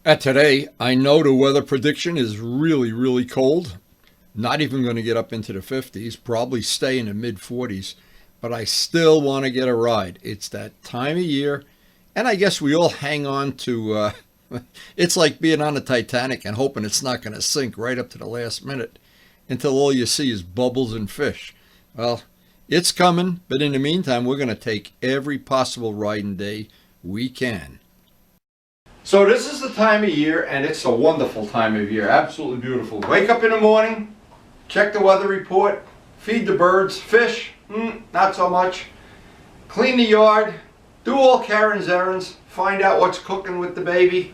At today, I know the weather prediction is really cold. Not even going to get up into the 50s, probably stay in the mid 40s, but I still want to get a ride. It's that time of year, and I guess we all hang on to it's like being on the Titanic and hoping it's not going to sink right up to the last minute until all you see is bubbles and fish. Well, it's coming, but in the meantime, we're going to take every possible riding day we can. So this is the time of year, and it's a wonderful time of year, absolutely beautiful. Wake up in the morning, check the weather report, feed the birds, fish, not so much, clean the yard, do all Karen's errands, find out what's cooking with the baby.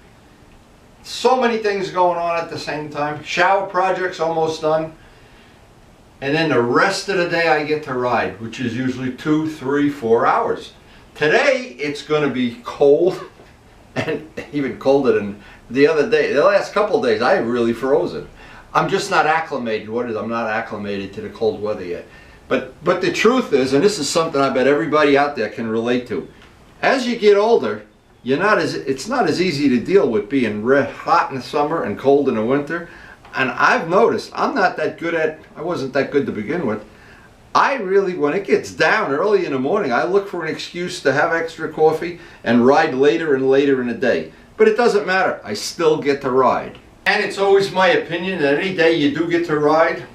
So many things going on at the same time. Shower project's almost done. And then the rest of the day I get to ride, which is usually 2, 3, 4 hours. Today it's going to be cold. And even colder than the other day. The last couple of days, I've really frozen. I'm just not acclimated. I'm not acclimated to the cold weather yet. But the truth is, and this is something I bet everybody out there can relate to, as you get older, it's not as easy to deal with being hot in the summer and cold in the winter. And I've noticed, I wasn't that good to begin with. I really, when it gets down early in the morning, I look for an excuse to have extra coffee and ride later and later in the day. But it doesn't matter. I still get to ride. And it's always my opinion that any day you do get to ride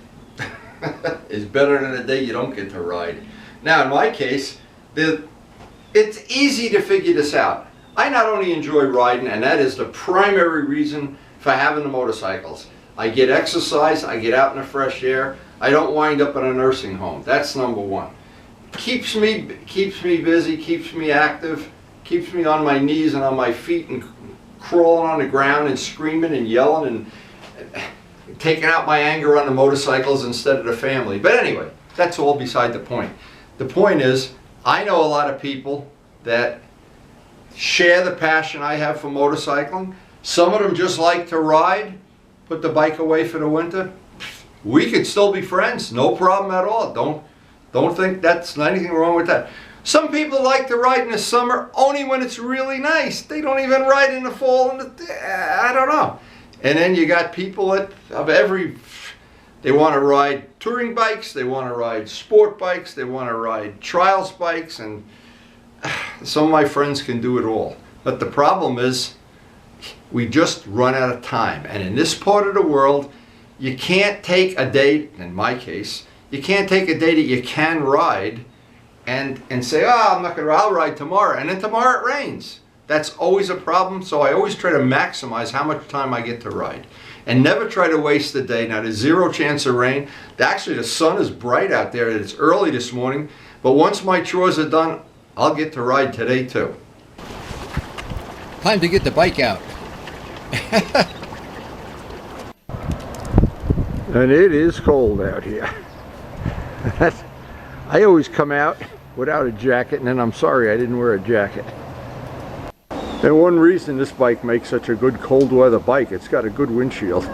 is better than a day you don't get to ride. Now, in my case, it's easy to figure this out. I not only enjoy riding, and that is the primary reason for having the motorcycles. I get exercise, I get out in the fresh air. I don't wind up in a nursing home. That's number one. Keeps me busy, keeps me active, keeps me on my knees and on my feet and crawling on the ground and screaming and yelling and taking out my anger on the motorcycles instead of the family. But anyway, that's all beside the point. The point is, I know a lot of people that share the passion I have for motorcycling. Some of them just like to ride, put the bike away for the winter. We could still be friends, no problem at all. Don't think that's anything wrong with that. Some people like to ride in the summer only when it's really nice. They don't even ride in the fall. I don't know. And then you got people they want to ride touring bikes, they want to ride sport bikes, they want to ride trials bikes, and some of my friends can do it all. But the problem is, we just run out of time. And in this part of the world, you can't take a day, in my case, you can't take a day that you can ride and say, I'm not going to, I'll ride tomorrow. And then tomorrow it rains. That's always a problem. So I always try to maximize how much time I get to ride. And never try to waste the day. Now there's zero chance of rain. Actually, the sun is bright out there. It's early this morning. But once my chores are done, I'll get to ride today too. Time to get the bike out. And it is cold out here. I always come out without a jacket, and then I'm sorry I didn't wear a jacket. And one reason this bike makes such a good cold weather bike, it's got a good windshield.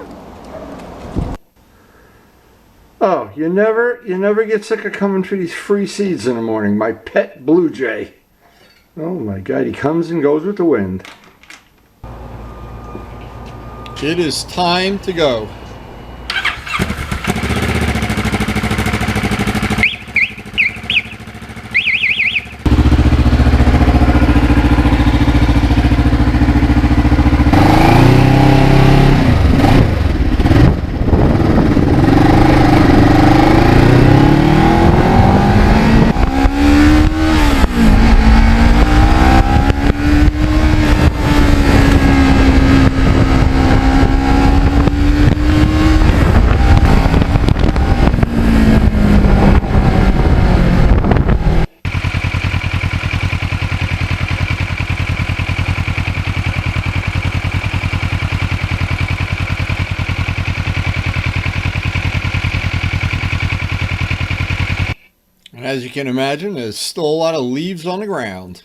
Oh, you never get sick of coming for these free seeds in the morning. My pet blue jay. Oh my God, he comes and goes with the wind. It is time to go. As you can imagine, there's still a lot of leaves on the ground.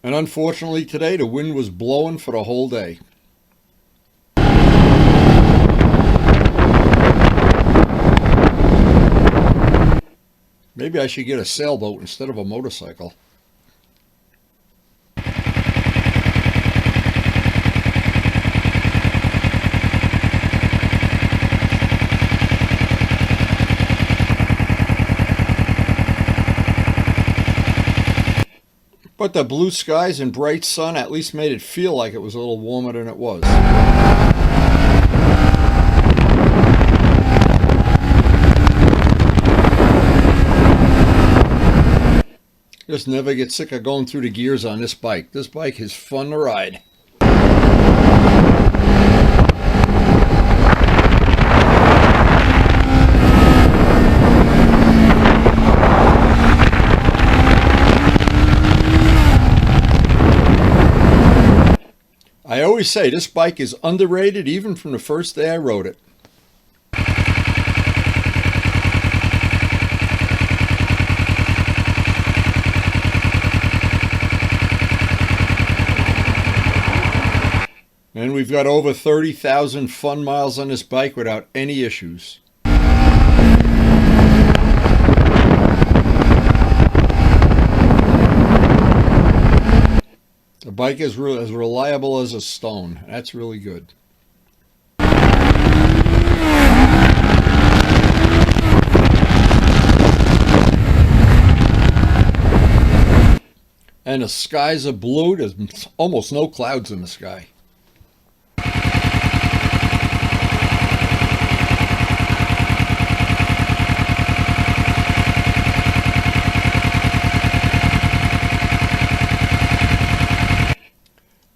And unfortunately today the wind was blowing for the whole day. Maybe I should get a sailboat instead of a motorcycle. But the blue skies and bright sun at least made it feel like it was a little warmer than it was. Just never get sick of going through the gears on this bike. This bike is fun to ride. I always say this bike is underrated even from the first day I rode it. And we've got over 30,000 fun miles on this bike without any issues. The bike is as reliable as a stone. That's really good. And the skies are blue. There's almost no clouds in the sky.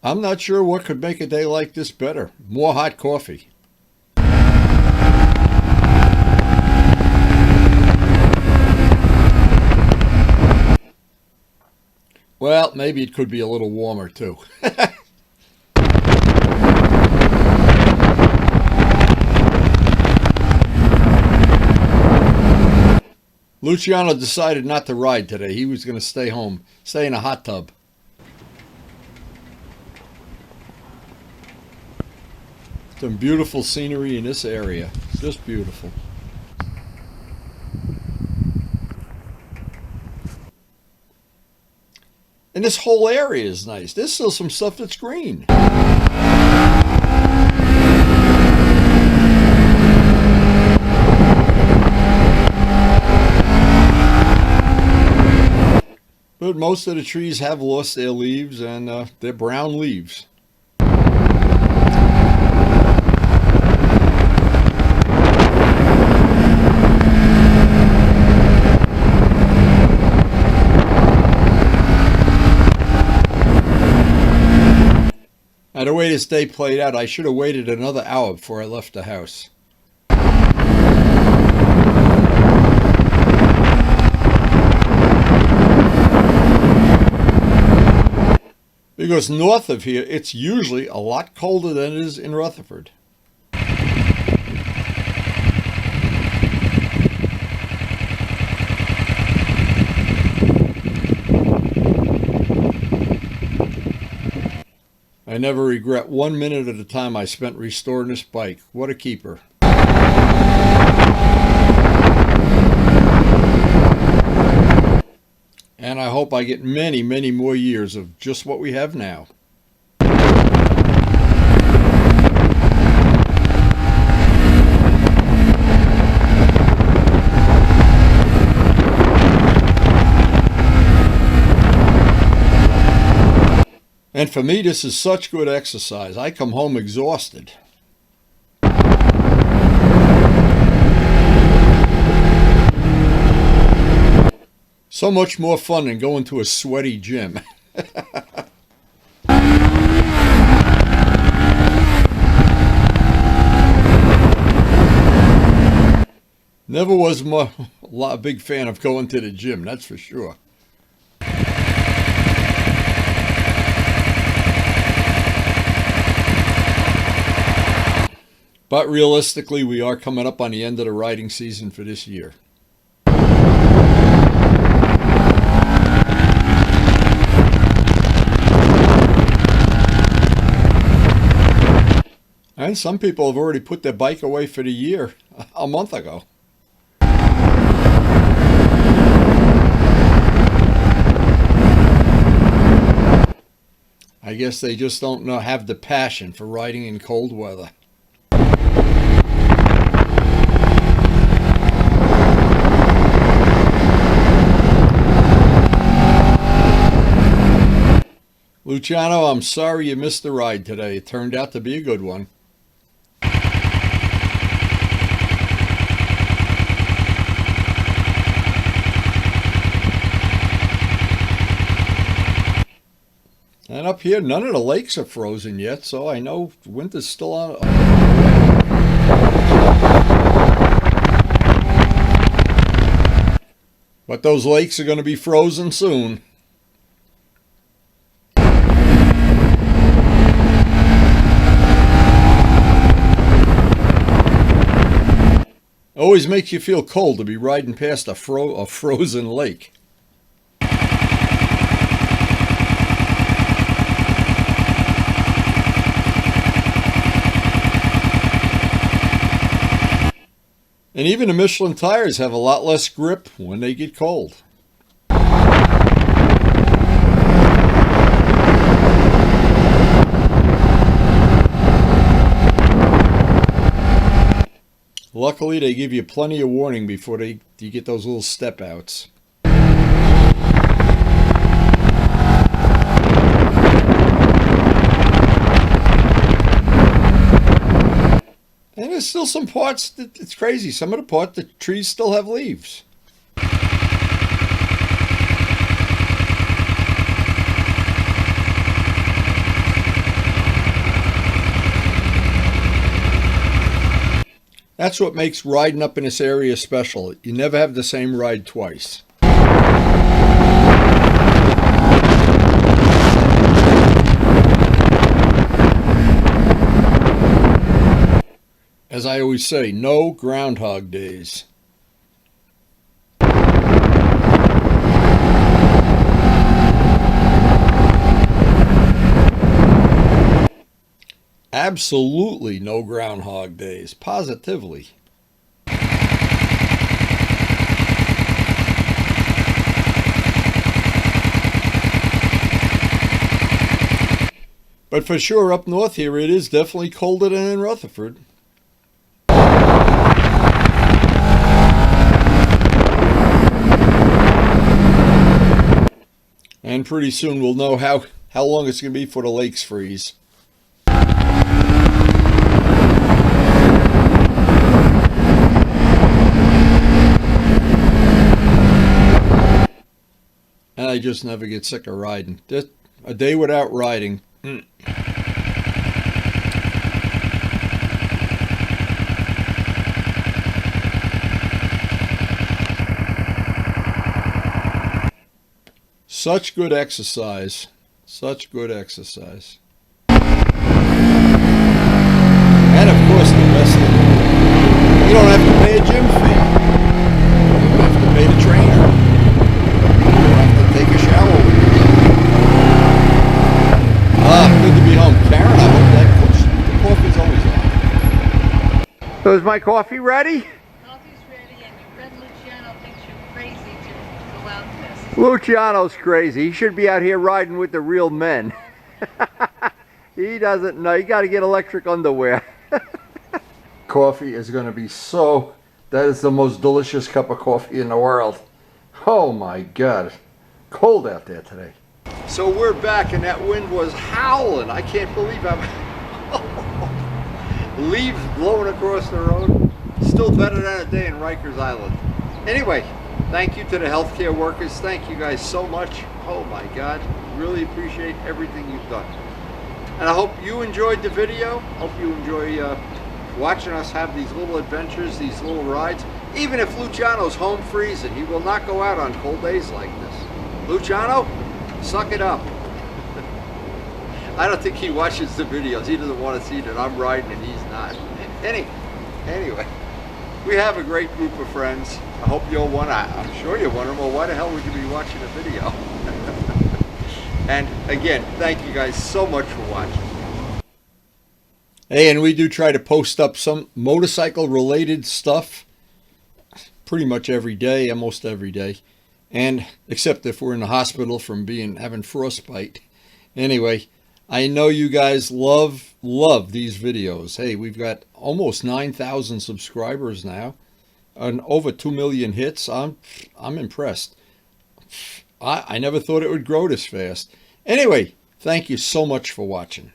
I'm not sure what could make a day like this better. More hot coffee. Well, maybe it could be a little warmer too. Luciano decided not to ride today. He was going to stay home, stay in a hot tub. Some beautiful scenery in this area. Just beautiful. And this whole area is nice. There's still some stuff that's green. But most of the trees have lost their leaves, and they're brown leaves. Now, the way this day played out, I should have waited another hour before I left the house. Because north of here, it's usually a lot colder than it is in Rutherford. I never regret 1 minute of the time I spent restoring this bike. What a keeper. And I hope I get many, many more years of just what we have now. And for me, this is such good exercise. I come home exhausted. So much more fun than going to a sweaty gym. Never was a big fan of going to the gym, that's for sure. But realistically, we are coming up on the end of the riding season for this year. And some people have already put their bike away for the year a month ago. I guess they just don't have the passion for riding in cold weather. Luciano, I'm sorry you missed the ride today. It turned out to be a good one. And up here, none of the lakes are frozen yet, so I know winter's still on. But those lakes are going to be frozen soon. Always makes you feel cold to be riding past a frozen lake. And even the Michelin tires have a lot less grip when they get cold. Luckily, they give you plenty of warning before you get those little step outs. And there's still some parts that it's crazy. Some of the parts, the trees still have leaves. That's what makes riding up in this area special. You never have the same ride twice. As I always say, no Groundhog Days. Absolutely no Groundhog Days. Positively. But for sure, up north here, it is definitely colder than in Rutherford. And pretty soon we'll know how long it's going to be before the lakes freeze. And I just never get sick of riding. Just a day without riding. Such good exercise. Such good exercise. And of course the best thing, you don't have to pay a gym fee. You don't have to pay the trainer. You don't have to take a shower with you. Good to be home. Karen, I hope that the coffee's always on. So is my coffee ready? Coffee's ready, and your friend Luciano thinks you're crazy to go out this. Luciano's crazy. He should be out here riding with the real men. He doesn't know. You got to get electric underwear. Coffee is going to be that is the most delicious cup of coffee in the world. Oh my God. Cold out there today. So we're back and that wind was howling. I can't believe leaves blowing across the road. Still better than a day in Rikers Island. Anyway, thank you to the healthcare workers. Thank you guys so much. Oh my God. Really appreciate everything you've done. And I hope you enjoyed the video. Hope you enjoy watching us have these little adventures, these little rides. Even if Luciano's home freezing, he will not go out on cold days like this. Luciano, suck it up. I don't think he watches the videos. He doesn't want to see that I'm riding and he's not. Anyway, we have a great group of friends. I hope you'll want to, I'm sure you're wondering, well, why the hell would you be watching a video? And again, thank you guys so much for watching. Hey, and we do try to post up some motorcycle related stuff pretty much every day, almost every day. And except if we're in the hospital from having frostbite. Anyway, I know you guys love these videos. Hey, we've got almost 9,000 subscribers now and over 2 million hits. I'm impressed. I never thought it would grow this fast. Anyway, thank you so much for watching.